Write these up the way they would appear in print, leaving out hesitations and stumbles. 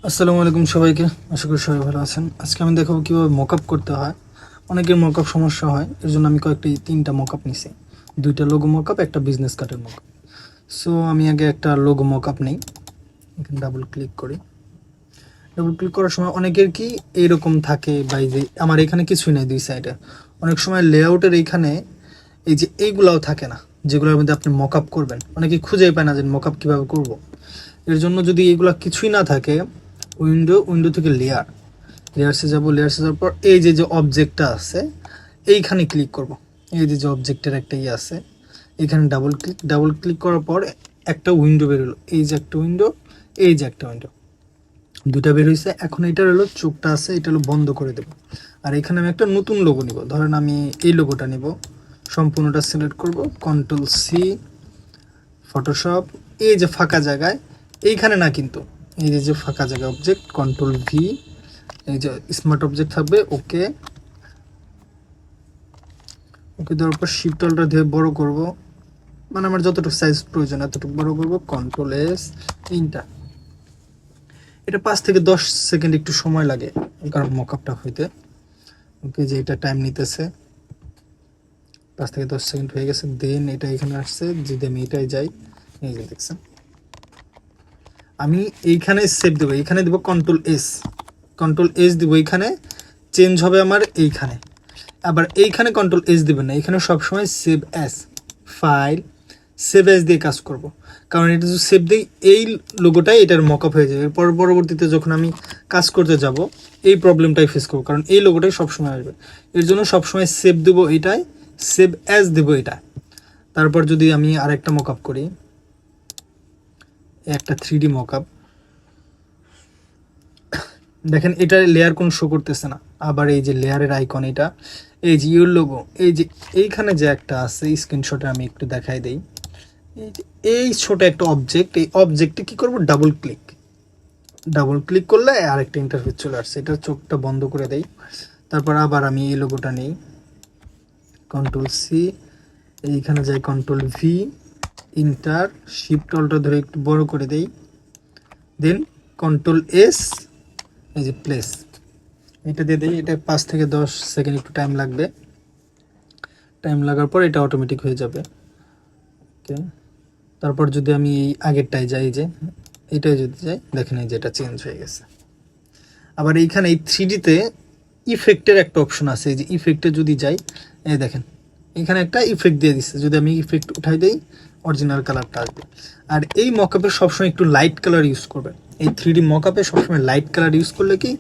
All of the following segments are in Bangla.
আসসালামু আলাইকুম সবাইকে। আশা করি সবাই ভালো আছেন। আজকে আমি দেখাবো কীভাবে মকআপ করতে হয়। অনেকের মকআপ সমস্যা হয়, এর জন্য আমি তিনটা মকআপ নিছি। দুইটা লোগো মকআপ, একটা বিজনেস কার্ডের মকআপ। সো আমি আগে একটা লোগো মকআপ নেই। এখানে ডাবল ক্লিক করি। ডাবল ক্লিক করার সময় অনেকের কি এইরকম থাকে, বা এই যে আমার এখানে কিছুই নাই দুই সাইডে। অনেক সময় লেআউটের এইখানে এই যে এইগুলাও থাকে না, যেগুলোর মধ্যে আপনি মকআপ করবেন। অনেকে খুঁজেই পায় না যে মকআপ কীভাবে করব। এর জন্য যদি এইগুলা কিছুই না থাকে, উইন্ডো থেকে লেয়ার্সে যাব। লেয়ার্সে যাওয়ার পর এই যে যে অবজেক্টটা আছে এইখানে ক্লিক করব। এই যে যে অবজেক্টের একটা আছে, এখানে ডাবল ক্লিক করার পর একটা উইন্ডো বেরোলো। এই যে একটা উইন্ডো, এই যে একটা উইন্ডো, দুটা বের হয়েছে। এখন এটার হলো চোখটা আছে, এটা হলো বন্ধ করে দেব। আর এখানে আমি একটা নতুন লোগো নিব। ধরেন আমি এই লোগোটা নিব, সম্পূর্ণটা সিলেক্ট করব, কন্ট্রোল সি, ফটোশপ। এই যে ফাঁকা জায়গায় এইখানে না, কিন্তু এই যে যে ফাঁকা জায়গা অবজেক্ট, কন্ট্রোল ভি, এই যে স্মার্ট অবজেক্ট থাকবে, ওকে ওকে দেওয়ার পর শিফট অল্টার দিয়ে বড় করব, মানে আমার যতটুকু সাইজ প্রয়োজন এতটুকু বড় করব, কন্ট্রোল এস, ইন্টার। এটা 5 থেকে 10 সেকেন্ড একটু সময় লাগে কারণ মকআপটা হইতে। ওকে, যে এটা টাইম নিতেছে, 5 থেকে 10 সেকেন্ড হয়ে গেছে। দেন এটা এখানে আসছে, যদি আমি এটাই যাই, এই যে দেখছেন আমি এইখানে সেভ দেবো। এইখানে দেবো কন্ট্রোল এস দিব, এইখানে চেঞ্জ হবে আমার এইখানে। আবার এইখানে কন্ট্রোল এস দেবেন না, এখানে সবসময় save as, file save as দিয়ে কাজ করব। কারণ এটা যদি সেভ দিই, এই লোগোটাই এটার মকআপ হয়ে যাবে। এরপর পরবর্তীতে যখন আমি কাজ করতে যাব এই প্রবলেমটাই ফেস করবো, কারণ এই লোগোটাই সবসময় আসবে। এর জন্য সবসময় সেভ দেবো এটাই, সেভ অ্যাজ দেবো এটা। তারপর যদি আমি আরেকটা মকআপ করি, একটা 3D মকআপ, দেখেন এটা লেয়ার কোনো শো করতেছে না। আবার এই যে লেয়ারের আইকন, এটা এই যে ইউর লোগো, এই যে এইখানে যে একটা আছে স্ক্রিনশটে আমি একটু দেখাই দেই। এই যে এই ছোট একটা অবজেক্ট, এই অবজেক্টে কি করব, ডাবল ক্লিক করলে আরেকটা ইন্টারফেস চলে আসছে। এটা চোখটা বন্ধ করে দেই। তারপর আবার আমি এই লোগোটা নেই, কন্ট্রোল সি, এইখানে যাই, control V, enter, shift alt ধরে একটু বড় করে দেই। দেন কন্ট্রোল এস, এই যে প্লেস, এটা দিয়ে দিই। এটা 5 থেকে 10 সেকেন্ড একটু টাইম লাগবে। টাইম লাগার পর এটা অটোমেটিক হয়ে যাবে। ওকে, তারপর যদি আমি এই আগেরটায় যাই, যে এটাই যদি যাই, দেখেন এই যে এটা চেঞ্জ হয়ে গেছে। আবার এইখানে এই 3Dতে ইফেক্টের একটা অপশন আছে, এই যে ইফেক্টে যদি যাই, এই দেখেন এখানে একটা ইফেক্ট দিয়ে দিচ্ছে। যদি আমি ইফেক্ট উঠাই দেই, অরিজিনাল কালারটা আসবে। আর এই মকআপে সবসময় একটু লাইট কালার ইউজ করবেন। এই 3D মকআপে সবসময় লাইট কালার ইউজ করলে কি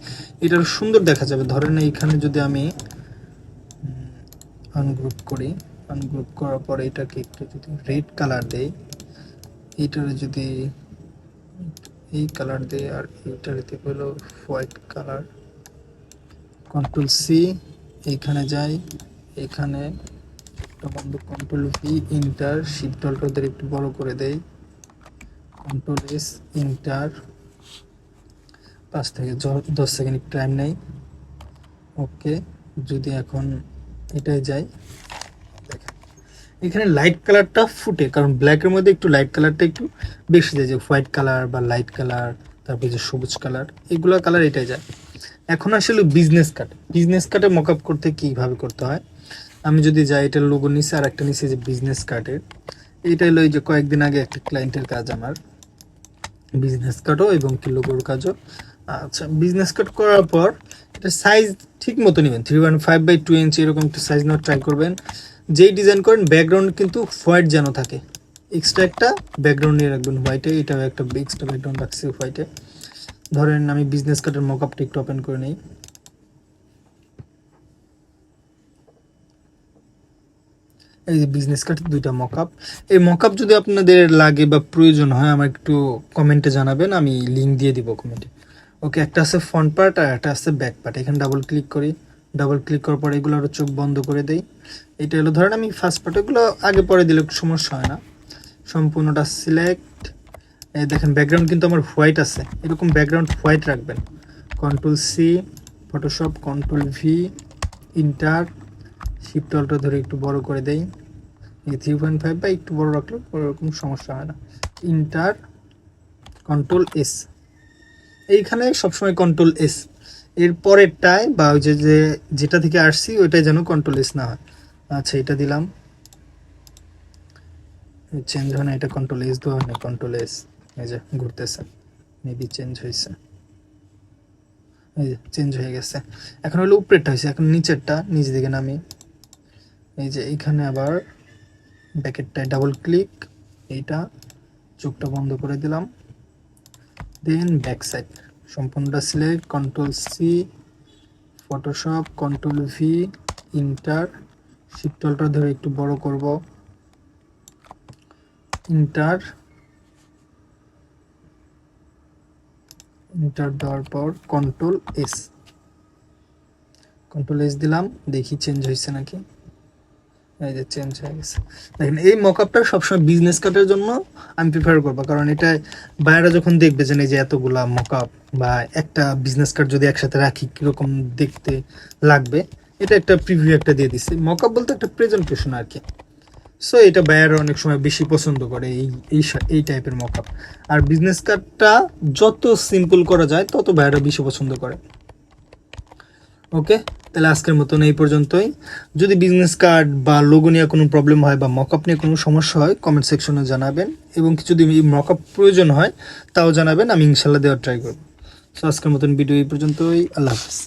এটা সুন্দর দেখা যাবে। ধরেন এইখানে যদি আমি আনগ্রুপ করি, আনগ্রুপ করার পরে এটাকে একটু যদি রেড কালার দেই, এইটারে যদি এই কালার দেই, আর এইটার দিতে হলো হোয়াইট কালার, কন্ট্রোল সি, এইখানে যাই, এখানে বন্ধ, control V, enter, shift alt একটু বড় করে দেই, কন্ট্রোল এস, ইন্টার, 5 থেকে 10 সেকেন্ড টাইম নেই। ওকে, যদি এখন এটাই যাই, দেখেন এখানে লাইট কালারটা ফুটে, কারণ ব্ল্যাকের মধ্যে একটু লাইট কালারটা একটু বেশি যায়, যে হোয়াইট কালার বা লাইট কালার, তারপরে যে সবুজ কালার, এগুলো কালার এটাই যায়। এখন আসলে বিজনেস কার্ডে মকআপ করতে কীভাবে করতে হয়, আমি যদি যাই, এটার লোগো নিচে আর একটা নিচে যে বিজনেস কার্ডের, এইটা হলো এই যে কয়েকদিন আগে একটা ক্লায়েন্টের কাজ, আমার বিজনেস কার্ডও এবং কি লোগোর কাজও। আচ্ছা, বিজনেস কার্ড করার পর এটা সাইজ ঠিক মতো নেবেন, 3.5 by 2 ইঞ্চি এরকম একটু সাইজ নেওয়ার ট্রাই করবেন। যেই ডিজাইন করেন ব্যাকগ্রাউন্ড কিন্তু হোয়াইট যেন থাকে, এক্সট্রা একটা ব্যাকগ্রাউন্ড নিয়ে রাখবেন হোয়াইটে। এটাও একটা এক্সট্রা ব্যাকগ্রাউন্ড রাখছি হোয়াইটে। ধরেন আমি বিজনেস কার্ডের মকআপটা একটু ওপেন করে নিই। এই যে বিজনেস কার্ডের দুইটা মকআপ। এই মকআপ যদি আপনাদের লাগে বা প্রয়োজন হয়, আমার একটু কমেন্টে জানাবেন, আমি লিঙ্ক দিয়ে দিব কমেন্টে। ওকে, একটা আছে ফ্রন্ট পার্ট আর একটা আছে ব্যাক পার্ট। এখানে ডাবল ক্লিক করি, ডাবল ক্লিক করার পর এগুলো আরও চোখ বন্ধ করে দেই। এটা হলো ধরেন আমি ফার্স্ট পার্ট, এগুলো আগে পরে দিলে সমস্যা হয় না। সম্পূর্ণটা সিলেক্ট, এই দেখেন ব্যাকগ্রাউন্ড কিন্তু আমার হোয়াইট আছে, এরকম ব্যাকগ্রাউন্ড হোয়াইট রাখবেন। Control C, Photoshop, control V, enter, shift alt ধরে একটু বড় করে দেই। এই 3.5 বা একটু বড় রাখলেও ওরকম সমস্যা হয় না। ইন্টার, কন্ট্রোল এস, এইখানে সবসময় কন্ট্রোল এস, এর পরেরটায় বা ওই যে যেটা থেকে আসছি ওইটাই যেন কন্ট্রোল এস না হয়। আচ্ছা এটা দিলাম, চেঞ্জ হয় না, এটা কন্ট্রোল এস দেওয়া হয় না, কন্ট্রোল এস, এই যে ঘুরতেছে, মেবি চেঞ্জ হয়েছে, এই যে চেঞ্জ হয়ে গেছে। এখন হলো উপরেরটা হয়েছে, এখন নিচেরটা নিচ দিকে নামি, এই যে এইখানে আবার ব্যাকেটটায় ডাবল ক্লিক, এইটা চোখটা বন্ধ করে দিলাম, দেন ব্যাক সাইড সম্পূর্ণটা select, control C, Photoshop, control V, enter, শিফটলটা ধরে একটু বড় করব, ইন্টার, ইন্টার দেওয়ার পর কন্ট্রোল এস, কন্ট্রোল এস দিলাম, দেখি চেঞ্জ হয়েছে নাকি, এই যে চেঞ্জ হয়ে গেছে। দেখেন এই মকআপটা সবসময় বিজনেস কার্ডের জন্য আমি প্রিফার করবো, কারণ এটা বাইরে যখন দেখবে যে এই যে এতগুলা মকআপ বা একটা বিজনেস কার্ড যদি একসাথে রাখি কীরকম দেখতে লাগবে, এটা একটা প্রিভিউ একটা দিয়ে দিচ্ছে। মকআপ বলতে একটা প্রেজেন্টেশন আর কি। সো এটা বায়াররা অনেক সময় বেশি পছন্দ করে এই টাইপের মকআপ। আর বিজনেস কার্ডটা যত সিম্পল করা যায় তত বায়াররা বেশি পছন্দ করে। ওকে, তাহলে আজকের মতন এই পর্যন্তই। যদি বিজনেস কার্ড বা লোগো নিয়ে কোনো প্রবলেম হয় বা মকআপ নিয়ে কোনো সমস্যা হয় কমেন্ট সেকশনে জানাবেন, এবং যদি মকআপ প্রয়োজন হয় তাও জানাবেন, আমি ইনশাল্লাহ দেওয়ার ট্রাই করব। সো আজকের মতন ভিডিও এই পর্যন্তই, আল্লাহ হাফিজ।